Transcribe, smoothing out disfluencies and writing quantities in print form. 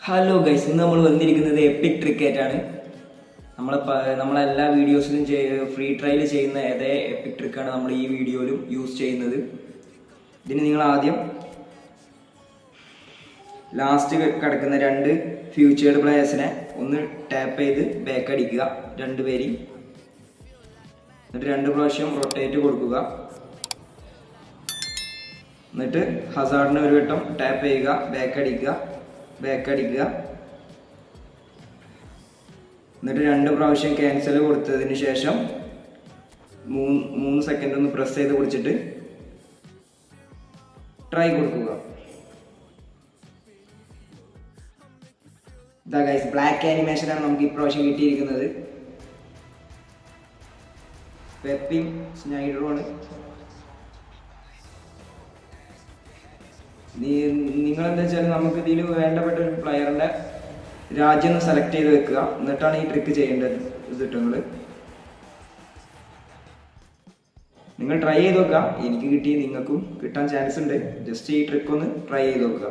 Hello guys, ഇന്ന് നമ്മൾ വന്നിരിക്കുന്നത് എപ്പിക് ട്രിക്കായിട്ടാണ്. നമ്മളെല്ലാ വീഡിയോസിലും ഫ്രീ ട്രയൽ ചെയ്യുന്ന അതേ എപ്പിക് ട്രിക്കാണ് നമ്മൾ ഈ വീഡിയോയിലും യൂസ് ചെയ്യുന്നത്. ഇതിന് നിങ്ങൾ ആദ്യം ലാസ്റ്റ് കിടക്കുന്ന രണ്ട് ഫ്യൂച്ചേർഡ് പ്ലേയേഴ്സിനെ ഒന്ന് ടാപ്പ് ചെയ്ത് ബാക്ക് അടിക്കുക, രണ്ടുപേരെയും. എന്നിട്ട് 2 പ്രാവശ്യം റൊട്ടേറ്റ് കൊടുക്കുക. എന്നിട്ട് ഹസാർഡിനെ ഒരു വട്ടം ടാപ്പ് ചെയ്യുക, ബാക്ക് അടിക്കുക. എന്നിട്ട് 2 പ്രാവശ്യം ക്യാൻസൽ കൊടുത്തതിന് ശേഷം 3 സെക്കൻഡ് ഒന്ന് പ്രസ് ചെയ്ത് പിടിച്ചിട്ട് ട്രൈ കൊടുക്കുക. ഇതാ ഗൈസ്, ബ്ലാക്ക് ആനിമേഷനാണ് നമുക്ക് ഇപ്രാവശ്യം കിട്ടിയിരിക്കുന്നത്. പെപ്പിയും സ്നൈഡറുമാണ്. നിങ്ങളെന്താ വെച്ചാൽ നമുക്ക് ഇതിൽ വേണ്ടപ്പെട്ട ഒരു പ്ലെയറിന്റെ രാജ്യം ഒന്ന് സെലക്ട് ചെയ്ത് വെക്കുക. എന്നിട്ടാണ് ഈ ട്രിക്ക് ചെയ്യേണ്ടത്. നിങ്ങൾ ട്രൈ ചെയ്ത് നോക്കുക. എനിക്ക് കിട്ടി, നിങ്ങൾക്കും കിട്ടാൻ ചാൻസ് ഉണ്ട്. ജസ്റ്റ് ഈ ട്രിക്ക് ഒന്ന് ട്രൈ ചെയ്ത് നോക്കുക.